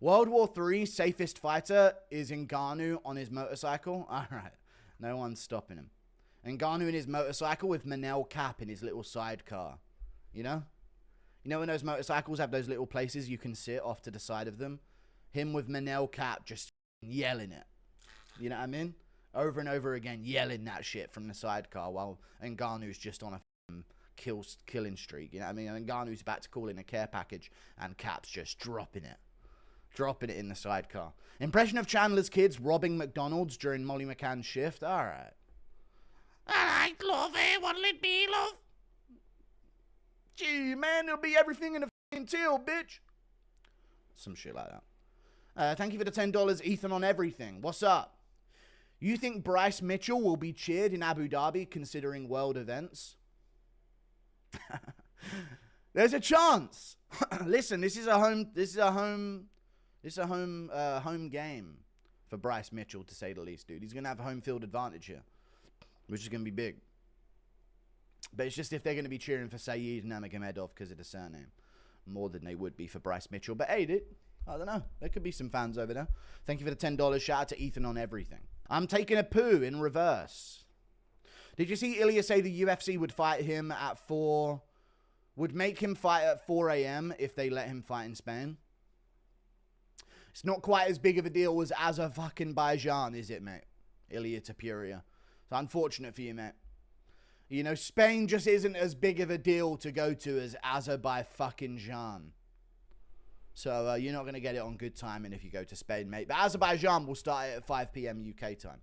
World War III safest fighter is Ngannou on his motorcycle. All right. No one's stopping him. Ngannou in his motorcycle with Manel Cap in his little sidecar. You know? You know when those motorcycles have those little places you can sit off to the side of them? Him with Manel Cap just yelling it. You know what I mean? Over and over again, yelling that shit from the sidecar while Ngannou's just on a killing streak. You know what I mean? And Ngannou's about to call in a care package and Cap's just dropping it. Dropping it in the sidecar. Impression of Chandler's kids robbing McDonald's during Molly McCann's shift. All right. All right, love it. What'll it be, love? Gee, man, it'll be everything in a f***ing till, bitch. Some shit like that. Thank you for the $10, Ethan on everything. What's up? You think Bryce Mitchell will be cheered in Abu Dhabi considering world events? There's a chance. Listen, this is a home game for Bryce Mitchell, to say the least, dude. He's going to have a home field advantage here, which is going to be big. But it's just if they're going to be cheering for Saeed Nurmagomedov because of the surname more than they would be for Bryce Mitchell. But hey, dude, I don't know. There could be some fans over there. Thank you for the $10. Shout out to Ethan on everything. I'm taking a poo in reverse. Did you see ILIA say the UFC would fight him at 4... would make him fight at 4 a.m. if they let him fight in Spain? It's not quite as big of a deal as Azerbaijan, is it, mate? ILIA Tapuria. It's unfortunate for you, mate. You know, Spain just isn't as big of a deal to go to as Azerbaijan. So you're not going to get it on good timing if you go to Spain, mate. But Azerbaijan will start it at 5 p.m. UK time.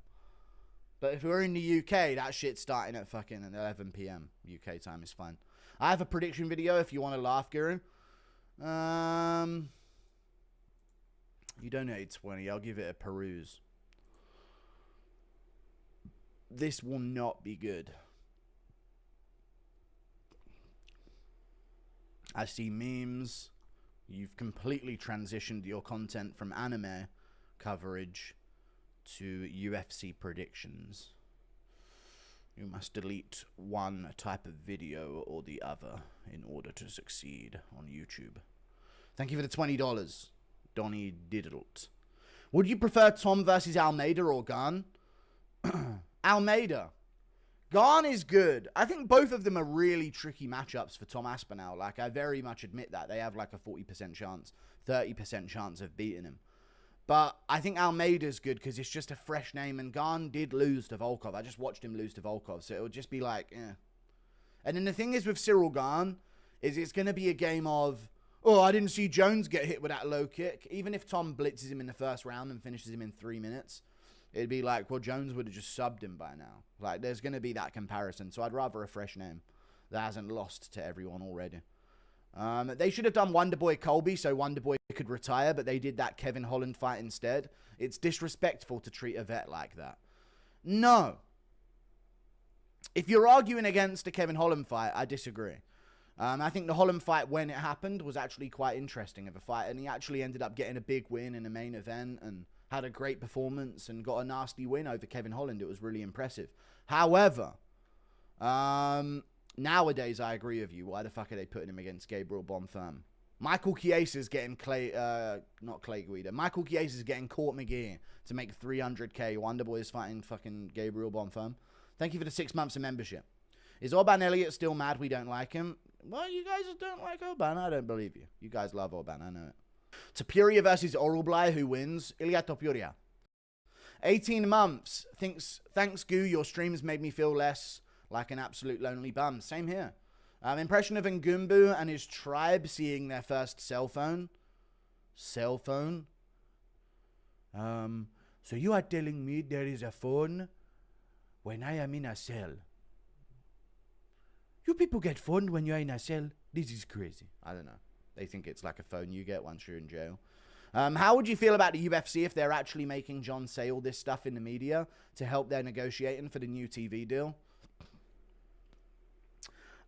But if we're in the UK, that shit's starting at fucking 11 p.m. UK time is fine. I have a prediction video if you want to laugh, Guru. You donated 20. I'll give it a peruse. This will not be good. I see memes. You've completely transitioned your content from anime coverage to UFC predictions. You must delete one type of video or the other in order to succeed on YouTube. Thank you for the $20. Donnie Diddled. Would you prefer Tom versus Almeida or GANE? Almeida. GANE is good. I think both of them are really tricky matchups for Tom Aspinall. Like, I very much admit that. They have like a 40% chance, 30% chance of beating him. But I think Almeida's good because it's just a fresh name. And GANE did lose to Volkov. I just watched him lose to Volkov. So it would just be like, eh. And then the thing is with Cyril GANE is it's going to be a game of, oh, I didn't see Jones get hit with that low kick. Even if Tom blitzes him in the first round and finishes him in 3 minutes, it'd be like, well, Jones would have just subbed him by now. Like, there's going to be that comparison. So I'd rather a fresh name that hasn't lost to everyone already. They should have done Wonderboy Colby so Wonderboy could retire, but they did that Kevin Holland fight instead. It's disrespectful to treat a vet like that. No. If you're arguing against the Kevin Holland fight, I disagree. I think the Holland fight, when it happened, was actually quite interesting of a fight. And he actually ended up getting a big win in the main event and had a great performance and got a nasty win over Kevin Holland. It was really impressive. However, nowadays, I agree with you. Why the fuck are they putting him against Gabriel Bonfirm? Michael Chiesa is getting not Clay Guida. Michael Chiesa is getting Court McGee to make 300k. Wonderboy is fighting fucking Gabriel Bonfirm. Thank you for the 6 months of membership. Is Orban Elliott still mad we don't like him? Well, you guys don't like Orban. I don't believe you. You guys love Orban. I know it. Topuria versus Oralblai. Who wins? Ilya Topuria. 18 months. Thanks, Goo. Your streams made me feel less like an absolute lonely bum. Same here. Impression of Ngumbu and his tribe seeing their first cell phone. Cell phone? So you are telling me there is a phone when I am in a cell? You people get phone when you're in a cell? This is crazy. I don't know. They think it's like a phone you get once you're in jail. How would you feel about the UFC if they're actually making John say all this stuff in the media to help their negotiating for the new TV deal?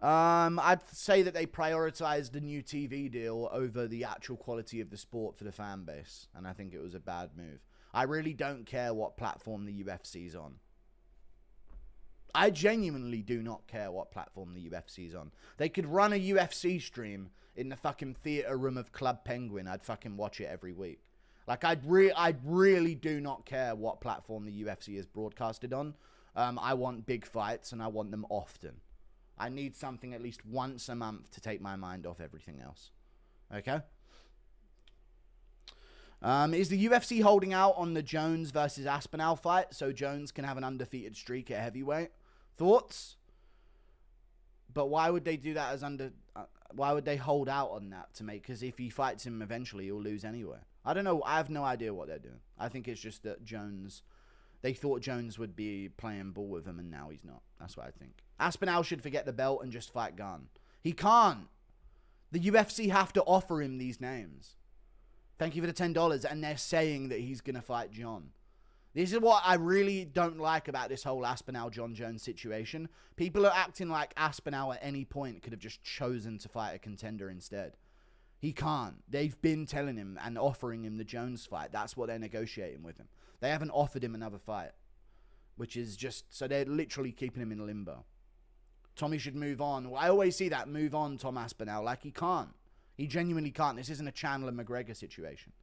I'd say that they prioritized the new TV deal over the actual quality of the sport for the fan base. And I think it was a bad move. I really don't care what platform the UFC's on. I genuinely do not care what platform the UFC's on. They could run a UFC stream in the fucking theater room of Club Penguin. I'd fucking watch it every week. Like, I really do not care what platform the UFC is broadcasted on. I want big fights, and I want them often. I need something at least once a month to take my mind off everything else. Okay? Is the UFC holding out on the Jones versus Aspinall fight so Jones can have an undefeated streak at heavyweight? Thoughts? But why would they do that as why would they hold out on that to make... Because if he fights him eventually, he'll lose anyway. I don't know. I have no idea what they're doing. I think it's just that Jones... They thought Jones would be playing ball with him, and now he's not. That's what I think. Aspinall should forget the belt and just fight GANE. He can't. The UFC have to offer him these names. Thank you for the $10. And they're saying that he's going to fight John. This is what I really don't like about this whole Aspinall-John Jones situation. People are acting like Aspinall at any point could have just chosen to fight a contender instead. He can't. They've been telling him and offering him the Jones fight. That's what they're negotiating with him. They haven't offered him another fight, which is just... So they're literally keeping him in limbo. Tommy should move on. Well, I always see that. Move on, Tom Aspinall. Like, he can't. He genuinely can't. This isn't a Chandler McGregor situation.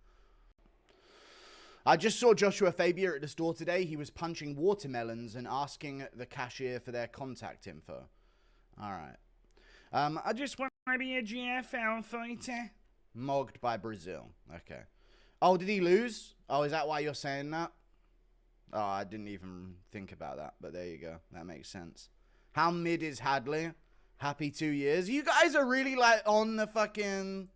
I just saw Joshua Fabier at the store today. He was punching watermelons and asking the cashier for their contact info. All right. I just want to be a GFL fighter. Mogged by Brazil. Okay. Oh, did he lose? Oh, is that why you're saying that? Oh, I didn't even think about that. But there you go. That makes sense. How mid is Hadley? Happy 2 years. You guys are really like on the fucking...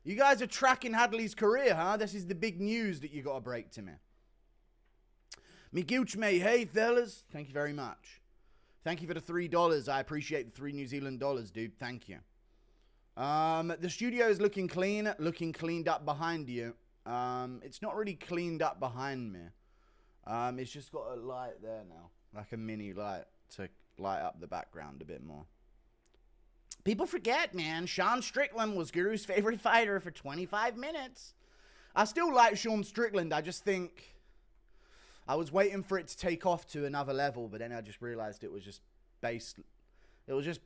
You guys are tracking Hadley's career, huh? This is the big news that you got to break to me. Miguelchme, hey fellas. Thank you very much. Thank you for the $3. I appreciate the 3 New Zealand dollars, dude. Thank you. The studio is looking clean, looking cleaned up behind you. It's not really cleaned up behind me. It's just got a light there now, like a mini light to light up the background a bit more. People forget, man. Sean Strickland was Guru's favorite fighter for 25 minutes. I still like Sean Strickland. I just think I was waiting for it to take off to another level, but then I just realized it was just it was just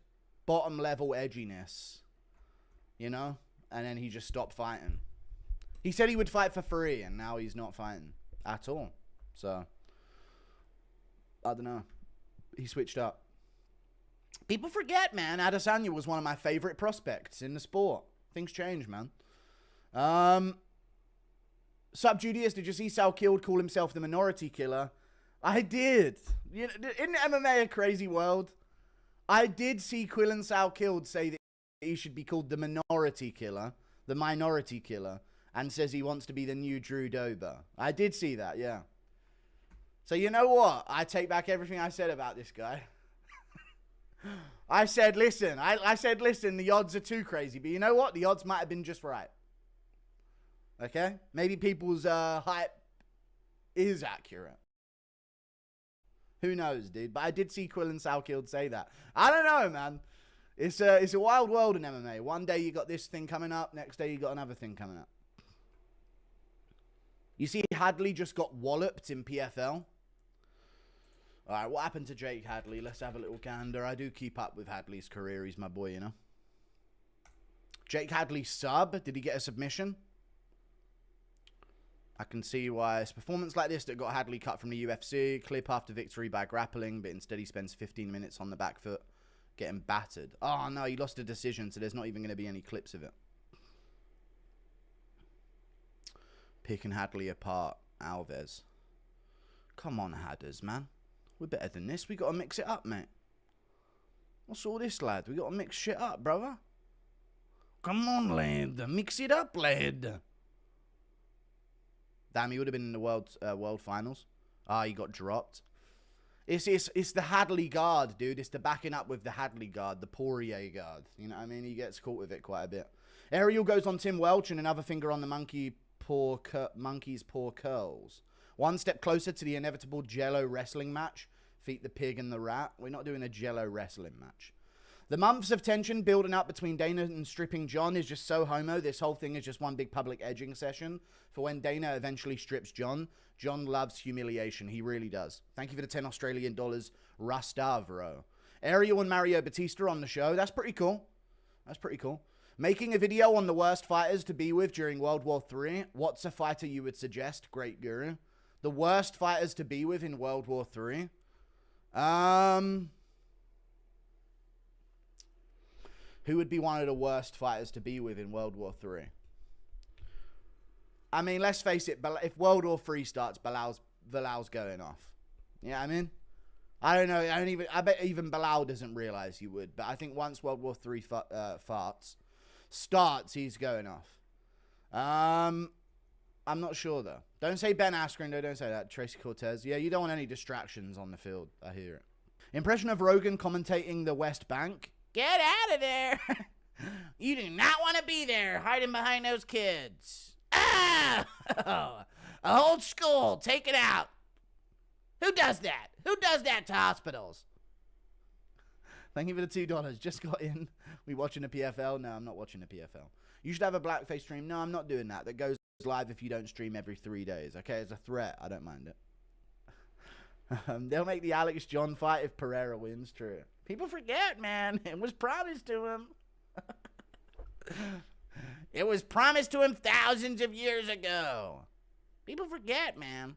bottom level edginess, you know? And then he just stopped fighting. He said he would fight for free, and now he's not fighting at all. So, I don't know. He switched up. People forget, man. Adesanya was one of my favorite prospects in the sport. Things change, man. Sup, Julius, did you see Sal Killed call himself the minority killer? I did. You know, isn't MMA a crazy world? I did see Quillan Sal Killed say that he should be called the minority killer, and says he wants to be the new Drew Dober. I did see that, yeah. So you know what? I take back everything I said about this guy. I said, listen, I said, listen, the odds are too crazy. But you know what? The odds might have been just right. Okay? Maybe people's hype is accurate. Who knows, dude? But I did see Quillan Salkild say that. I don't know, man. It's a wild world in MMA. One day you got this thing coming up. Next day you got another thing coming up. You see Hadley just got walloped in PFL. All right, what happened to Jake Hadley? Let's have a little gander. I do keep up with Hadley's career. He's my boy, you know. Jake Hadley sub. Did he get a submission? I can see why. It's performance like this that got Hadley cut from the UFC. Clip after victory by grappling, but instead he spends 15 minutes on the back foot getting battered. Oh, no, he lost a decision, so there's not even going to be any clips of it. Picking Hadley apart. Alves. Come on, Hadders, man. We're better than this. We got to mix it up, mate. What's all this, lad? We got to mix shit up, brother. Come on, lad. Mix it up, lad. Damn, he would have been in the world finals. Ah, he got dropped. It's the Hadley guard, dude. It's the backing up with the Hadley guard, the Poirier guard. You know what I mean? He gets caught with it quite a bit. Ariel goes on Tim Welch and another finger on the monkey's poor curls. One step closer to the inevitable Jello wrestling match. Feet the pig and the rat. We're not doing a Jello wrestling match. The months of tension building up between Dana and stripping John is just so homo. This whole thing is just one big public edging session for when Dana eventually strips John. John loves humiliation. He really does. Thank you for the 10 Australian dollars, Rustavro. Ariel and Mario Batista on the show. That's pretty cool. That's pretty cool. Making a video on the worst fighters to be with during World War III. What's a fighter you would suggest? Great Guru. The worst fighters to be with in World War III. Who would be one of the worst fighters to be with in World War III? I mean, let's face it. If World War III starts, Bilal's going off. Yeah, I mean, I don't know. I bet even Bilal doesn't realize he would. But I think once World War III starts, he's going off. I'm not sure though. Don't say Ben Askren. No, don't say that. Tracy Cortez. Yeah, you don't want any distractions on the field. I hear it. Impression of Rogan commentating the West Bank. Get out of there. You do not want to be there, hiding behind those kids. Ah! A whole school, take it out. Who does that? Who does that to hospitals? Thank you for the $2. Just got in. We watching the PFL? No, I'm not watching the PFL. You should have a blackface stream. No, I'm not doing that. That goes live if you don't stream every 3 days. Okay, it's a threat. I don't mind it. They'll make the Alex John fight if Pereira wins. True. People forget, man. It was promised to him. It was promised to him thousands of years ago. People forget, man.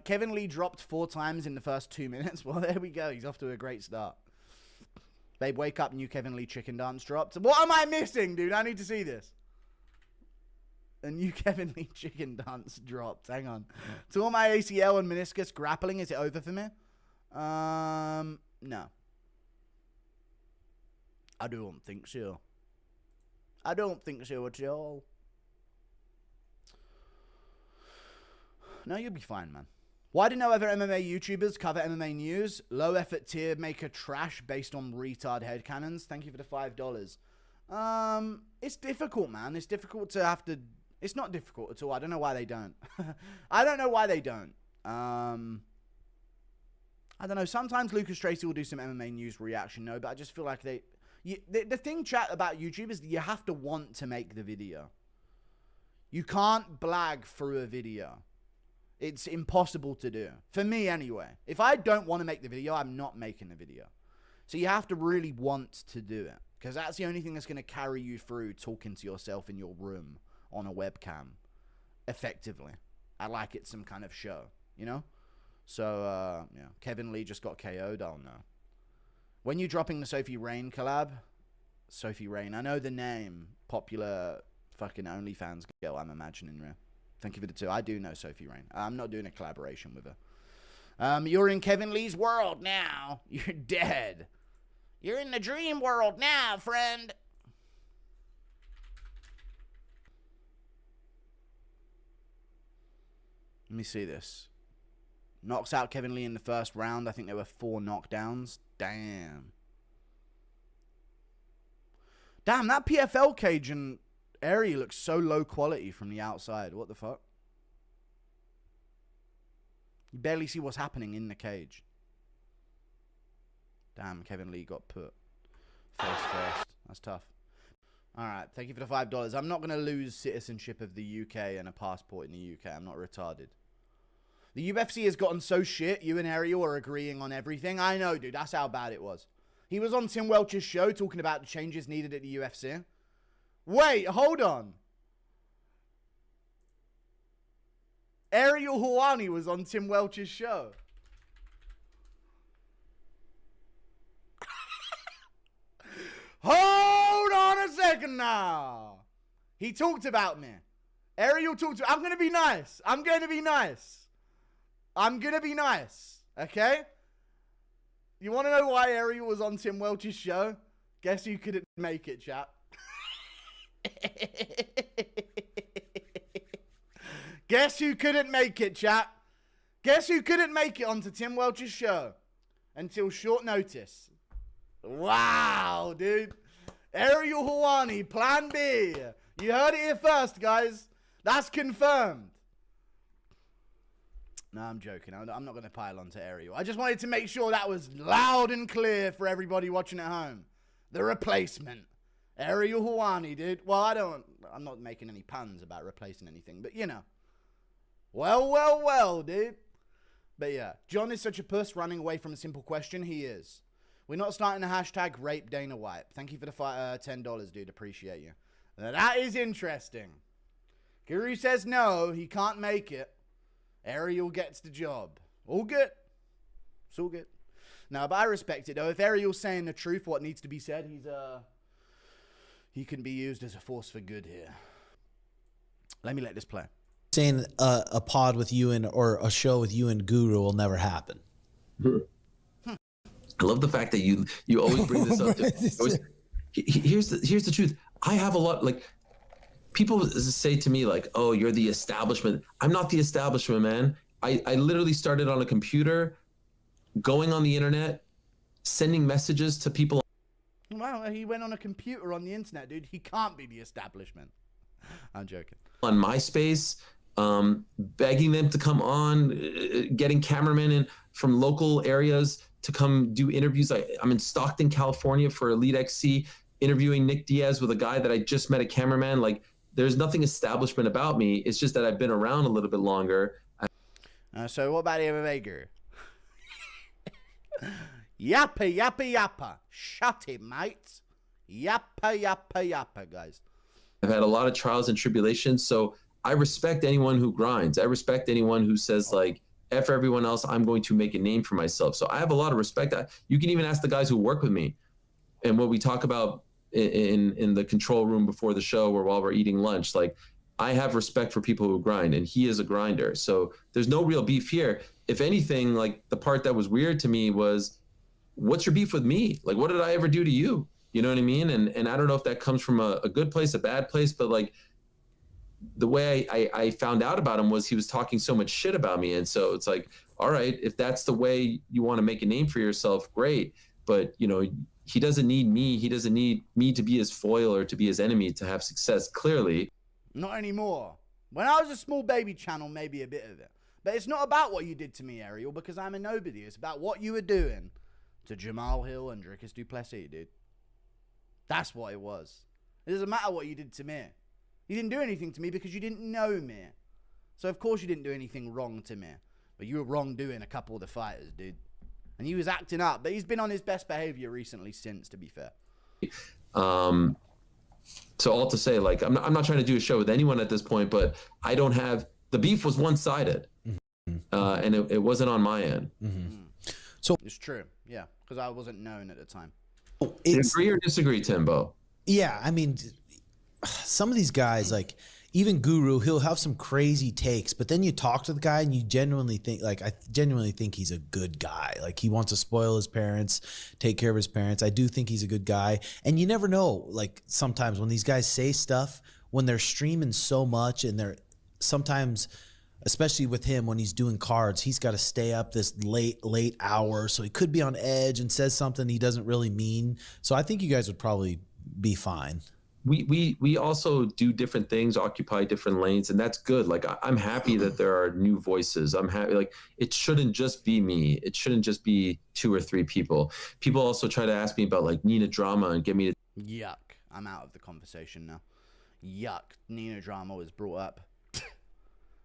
Kevin Lee dropped 4 times in the first 2 minutes. Well, there we go. He's off to a great start. Babe, wake up. New Kevin Lee chicken dance dropped. What am I missing, dude? I need to see this. A new Kevin Lee chicken dance dropped. Hang on. To all my ACL and meniscus grappling, is it over for me? No. I don't think so. I don't think so at all. No, you'll be fine, man. Why do no other MMA YouTubers cover MMA news? Low effort tier maker trash based on retard headcanons. Thank you for the $5. It's difficult, man. It's difficult to have to... It's not difficult at all. I don't know why they don't. I don't know why they don't. I don't know. Sometimes Lucas Tracy will do some MMA news reaction, no, but I just feel like they... the thing, chat, about YouTube is that you have to want to make the video. You can't blag through a video. It's impossible to do. For me, anyway. If I don't want to make the video, I'm not making the video. So you have to really want to do it. Because that's the only thing that's going to carry you through talking to yourself in your room on a webcam effectively. I like it's some kind of show, you know? So, yeah. Kevin Lee just got KO'd. Oh, no. When you dropping the Sophie Rain collab? Sophie Rain. I know the name. Popular fucking OnlyFans girl, I'm imagining. Thank you for the 2. I do know Sophie Rain. I'm not doing a collaboration with her. You're in Kevin Lee's world now. You're dead. You're in the dream world now, friend. Let me see this. Knocks out Kevin Lee in the first round. I think there were 4 knockdowns. Damn. Damn, that PFL cage and Ariel looks so low quality from the outside. What the fuck? You barely see what's happening in the cage. Damn, Kevin Lee got put face first. That's tough. Alright, thank you for the $5. I'm not going to lose citizenship of the UK and a passport in the UK. I'm not retarded. The UFC has gotten so shit. You and Ariel are agreeing on everything. I know, dude. That's how bad it was. He was on Tim Welch's show talking about the changes needed at the UFC. Wait, hold on. Ariel Helwani was on Tim Welch's show. Hold on a second now. He talked about me. Ariel talked to me. I'm going to be nice. I'm going to be nice. I'm going to be nice. Okay? You want to know why Ariel was on Tim Welch's show? Guess who couldn't make it, chap? Guess who couldn't make it, chap? Guess who couldn't make it onto Tim Welch's show until short notice? Wow, dude. Ariel Helwani, plan B. You heard it here first, guys. That's confirmed. No, I'm joking. I'm not going to pile on to Ariel. I just wanted to make sure that was loud and clear for everybody watching at home. The replacement. Ariel Helwani, dude. Well, I'm not making any puns about replacing anything, but you know. Well, dude. But yeah, John is such a puss running away from a simple question. He is. We're not starting the hashtag rape Dana White. Thank you for the $10, dude. Appreciate you. That is interesting. Guru says no, he can't make it. Ariel gets the job. All good. It's all good. No, but I respect it, though. If Ariel's saying the truth, what needs to be said, he can be used as a force for good here. Let me let this play. Saying a pod with you and or a show with you and Guru will never happen. I love the fact that you always bring this up. Here's the truth. I have a lot, like, people say to me, like, oh, you're the establishment. I'm not the establishment, man. I literally started on a computer, going on the internet, sending messages to people. Wow, he went on a computer on the internet, dude. He can't be the establishment. I'm joking. On MySpace, begging them to come on, getting cameramen in from local areas to come do interviews. I'm in Stockton, California for Elite XC, interviewing Nick Diaz with a guy that I just met, a cameraman. Like, there's nothing establishment about me. It's just that I've been around a little bit longer. So what about MMA Guru? Yappa, yappa, yappa. Shut it, mate. Yappa, yappa, yappa, guys. I've had a lot of trials and tribulations, so I respect anyone who grinds. I respect anyone who says, like, F everyone else, I'm going to make a name for myself. So I have a lot of respect. You can even ask the guys who work with me. And what we talk about in the control room before the show or while we're eating lunch, like, I have respect for people who grind, and he is a grinder. So there's no real beef here. If anything, like, the part that was weird to me was, what's your beef with me? Like, what did I ever do to you? You know what I mean? And I don't know if that comes from a good place, a bad place, but, like, the way I found out about him was he was talking so much shit about me. And so it's like, all right, if that's the way you want to make a name for yourself, great. But, you know, he doesn't need me. He doesn't need me to be his foil or to be his enemy to have success, clearly. Not anymore. When I was a small baby channel, maybe a bit of it. But it's not about what you did to me, Ariel, because I'm a nobody. It's about what you were doing to Jamal Hill and Dricus Duplessis, dude. That's what it was. It doesn't matter what you did to me. You didn't do anything to me because you didn't know me. So of course you didn't do anything wrong to me. But you were wrong doing a couple of the fighters, dude. And he was acting up. But he's been on his best behavior recently since, to be fair. So all to say, like, I'm not trying to do a show with anyone at this point, but I don't have, the beef was one-sided. And it wasn't on my end. So it's true, yeah, because I wasn't known at the time. Agree or disagree, Timbo? Yeah, I mean, some of these guys, like, even Guru, he'll have some crazy takes, but then you talk to the guy and you genuinely think, like, I genuinely think he's a good guy. Like, he wants to spoil his parents, take care of his parents. I do think he's a good guy. And you never know, like, sometimes when these guys say stuff, when they're streaming so much and they're sometimes, especially with him when he's doing cards, he's got to stay up this late hour. So he could be on edge and says something he doesn't really mean. So I think you guys would probably be fine. We also do different things, occupy different lanes, and that's good. Like, I'm happy that there are new voices. I'm happy, like, it shouldn't just be me. It shouldn't just be 2 or 3 people. People also try to ask me about, like, Nina Drama and get me to... Yuck. I'm out of the conversation now. Yuck. Nina Drama was brought up.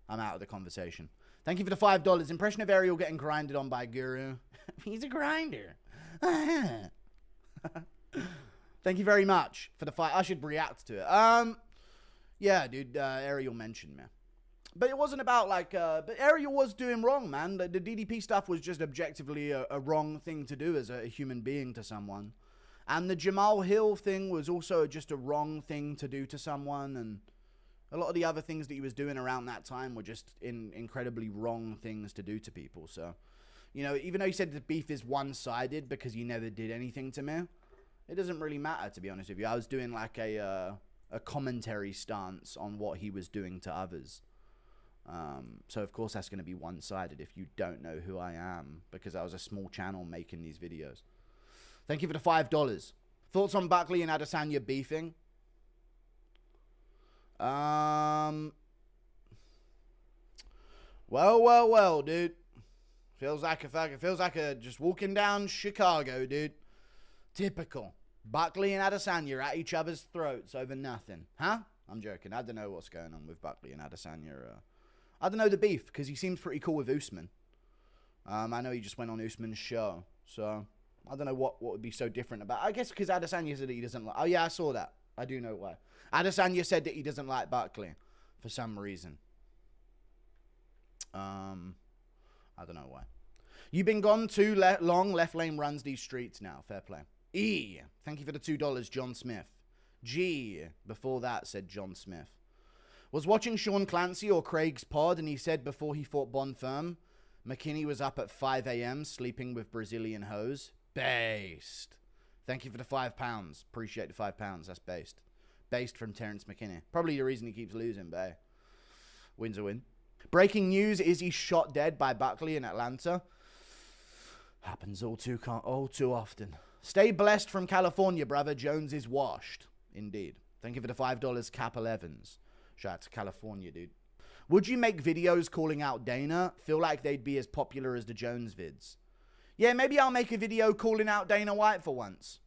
I'm out of the conversation. Thank you for the $5. Impression of Ariel getting grinded on by Guru. He's a grinder. Thank you very much for the fight. I should react to it. Yeah, dude, Ariel mentioned me. But it wasn't about, like, but Ariel was doing wrong, man. The DDP stuff was just objectively a wrong thing to do as a human being to someone. And the Jamal Hill thing was also just a wrong thing to do to someone. And a lot of the other things that he was doing around that time were just incredibly wrong things to do to people. So, you know, even though he said the beef is one-sided because he never did anything to me, it doesn't really matter, to be honest with you. I was doing, like, a commentary stance on what he was doing to others. So, of course, that's going to be one-sided if you don't know who I am, because I was a small channel making these videos. Thank you for the $5. Thoughts on Buckley and Adesanya beefing? Well, dude. Feels like just walking down Chicago, dude. Typical. Buckley and Adesanya are at each other's throats over nothing. Huh? I'm joking. I don't know what's going on with Buckley and Adesanya. I don't know the beef, because he seems pretty cool with Usman. I know he just went on Usman's show. So, I don't know what would be so different about. I guess because Adesanya said that he doesn't like. Oh yeah, I saw that. I do know why. Adesanya said that he doesn't like Buckley for some reason. I don't know why. You've been gone too long. Left lane runs these streets now. Fair play. E. Thank you for the $2, John Smith. G. Before that, said John Smith. Was watching Sean Clancy or Craig's pod, and he said before he fought Bonfirm, McKinney was up at 5 a.m. sleeping with Brazilian hoes. Based. Thank you for the £5. Appreciate the £5. That's based. Based from Terrence McKinney. Probably the reason he keeps losing, but hey. Win's a win. Breaking news, Izzy shot dead by Buckley in Atlanta. Happens all too often. Stay blessed from California, brother. Jones is washed. Indeed. Thank you for the $5, Cap 11s. Shout out to California, dude. Would you make videos calling out Dana? Feel like they'd be as popular as the Jones vids. Yeah, maybe I'll make a video calling out Dana White for once.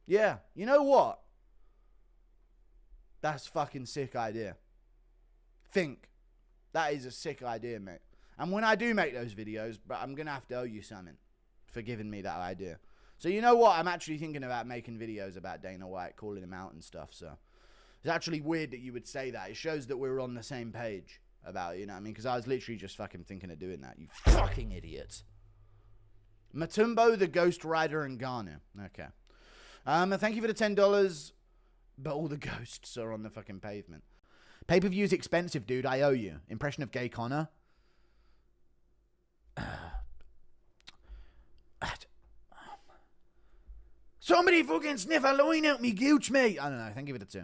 Yeah, you know what? That's a fucking sick idea. Think. That is a sick idea, mate. And when I do make those videos, but I'm going to have to owe you something for giving me that idea. So you know what? I'm actually thinking about making videos about Dana White, calling him out and stuff. So it's actually weird that you would say that. It shows that we're on the same page about it, you know what I mean? Because I was literally just fucking thinking of doing that. You fucking idiots. Matumbo, the Ghost Rider, and Garner. Okay. Thank you for the $10, but all the ghosts are on the fucking pavement. Pay-per-view's expensive, dude. I owe you. Impression of Gay Connor. Somebody fucking sniff a line out me gooch, mate. I don't know. Thank you for the 2.